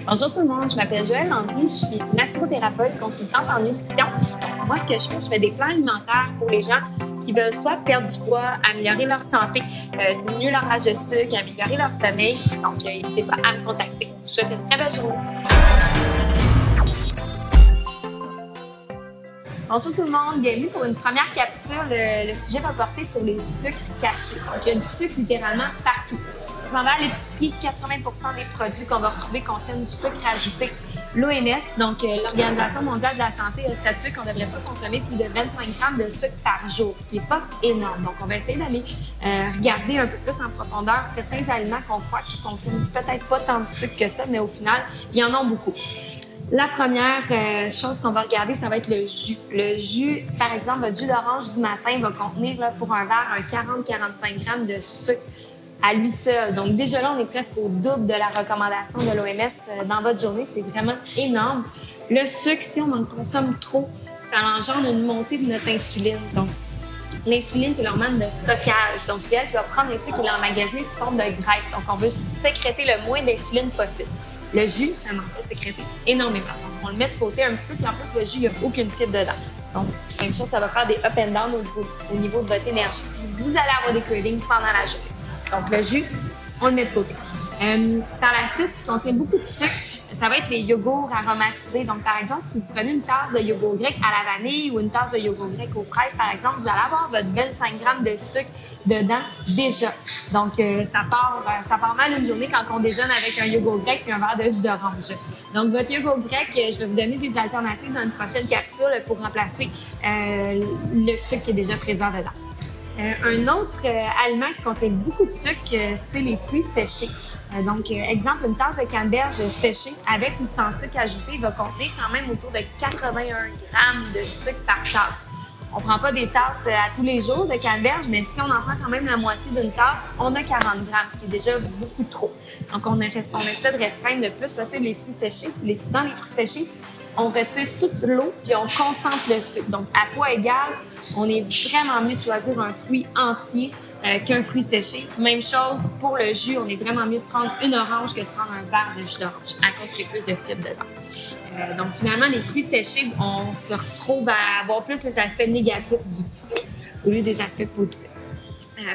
Bonjour tout le monde, je m'appelle Joëlle Landry, je suis naturothérapeute, consultante en nutrition. Donc, moi, ce que je fais des plans alimentaires pour les gens qui veulent soit perdre du poids, améliorer leur santé, diminuer leur âge de sucre, améliorer leur sommeil. Donc, n'hésitez pas à me contacter. Je vous souhaite une très belle journée. Bonjour tout le monde, bienvenue pour une première capsule. Le sujet va porter sur les sucres cachés. Donc, il y a du sucre littéralement partout. Vous en allez à l'épicerie, 80% des produits qu'on va retrouver contiennent du sucre ajouté. L'OMS, donc l'Organisation mondiale de la santé, a statué qu'on ne devrait pas consommer plus de 25 grammes de sucre par jour, ce qui n'est pas énorme. Donc, on va essayer d'aller regarder un peu plus en profondeur certains aliments qu'on croit qui contiennent peut-être pas tant de sucre que ça, mais au final, il y en a beaucoup. La première chose qu'on va regarder, ça va être le jus. Le jus, par exemple, votre jus d'orange du matin va contenir là, pour un verre un 40-45 grammes de sucre à lui seul. Donc déjà là, on est presque au double de la recommandation de l'OMS dans votre journée. C'est vraiment énorme. Le sucre, si on en consomme trop, ça engendre une montée de notre insuline. Donc, l'insuline, c'est l'hormone de stockage. Donc, elle va prendre le sucre et l'emmagasiner sous forme de graisse. Donc, on veut sécréter le moins d'insuline possible. Le jus, ça m'en fait sécréter énormément. Donc, on le met de côté un petit peu, puis en plus, le jus, il n'y a aucune fibre dedans. Donc, même chose, ça va faire des up and down au niveau de votre énergie. Puis, vous allez avoir des cravings pendant la journée. Donc, le jus, on le met de côté. Par la suite, ce qui contient beaucoup de sucre, ça va être les yogourts aromatisés. Donc, par exemple, si vous prenez une tasse de yogourt grec à la vanille ou une tasse de yogourt grec aux fraises, par exemple, vous allez avoir votre 25 grammes de sucre dedans déjà. Donc, ça part mal une journée quand on déjeune avec un yogourt grec et un verre de jus d'orange. Donc, votre yogourt grec, je vais vous donner des alternatives dans une prochaine capsule pour remplacer le sucre qui est déjà présent dedans. Un autre aliment qui contient beaucoup de sucre, c'est les fruits séchés. Donc, exemple, une tasse de canneberge séchée avec ou sans sucre ajouté va contenir quand même autour de 81 grammes de sucre par tasse. On ne prend pas des tasses à tous les jours de canneberge, mais si on en prend quand même la moitié d'une tasse, on a 40 grammes, ce qui est déjà beaucoup trop. Donc, on essaie de restreindre le plus possible les fruits séchés. Dans les fruits séchés, on retire toute l'eau puis on concentre le sucre. Donc, à poids égal, on est vraiment mieux de choisir un fruit entier qu'un fruit séché. Même chose pour le jus, on est vraiment mieux de prendre une orange que de prendre un verre de jus d'orange à cause qu'il y a plus de fibres dedans. Donc, finalement, les fruits séchés, on se retrouve à avoir plus les aspects négatifs du fruit au lieu des aspects positifs.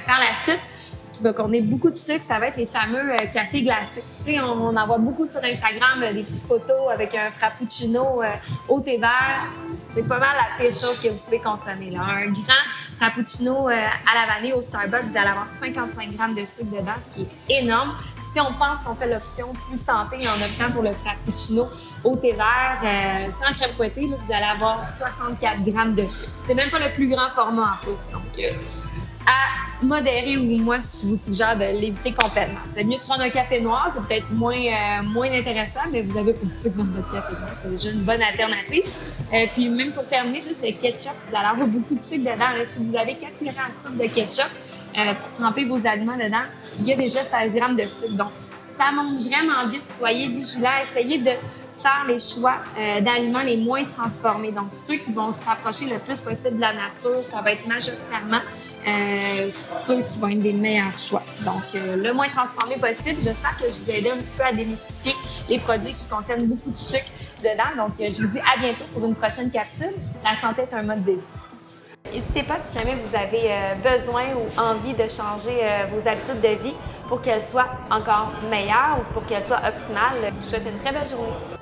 Par la suite, ce qui va contenir beaucoup de sucre, ça va être les fameux cafés glacés. Tu sais, on en voit beaucoup sur Instagram, des petites photos avec un frappuccino au thé vert. C'est pas mal la pire chose que vous pouvez consommer. Là. Un grand frappuccino à la vanille au Starbucks, vous allez avoir 55 grammes de sucre dedans, ce qui est énorme. Si on pense qu'on fait l'option plus santé en optant pour le frappuccino au thé vert sans crème fouettée, là, vous allez avoir 64 grammes de sucre. C'est même pas le plus grand format en plus. Donc, à modérer, ou moi, je vous suggère de l'éviter complètement. C'est mieux de prendre un café noir, c'est peut-être moins intéressant, mais vous avez pas de sucre dans votre café noir. C'est déjà une bonne alternative. Puis même pour terminer, juste le ketchup, vous allez avoir beaucoup de sucre dedans. Là, si vous avez 4 cuillères à soupe de ketchup pour tremper vos aliments dedans, il y a déjà 16 grammes de sucre. Donc, ça monte vraiment vite. Soyez vigilants, essayez de faire les choix d'aliments les moins transformés. Donc, ceux qui vont se rapprocher le plus possible de la nature, ça va être majoritairement ceux qui vont être des meilleurs choix. Donc, le moins transformé possible. J'espère que je vous ai aidé un petit peu à démystifier les produits qui contiennent beaucoup de sucre dedans. Donc, je vous dis à bientôt pour une prochaine capsule. La santé est un mode de vie. N'hésitez pas si jamais vous avez besoin ou envie de changer vos habitudes de vie pour qu'elles soient encore meilleures ou pour qu'elles soient optimales. Je vous souhaite une très belle journée.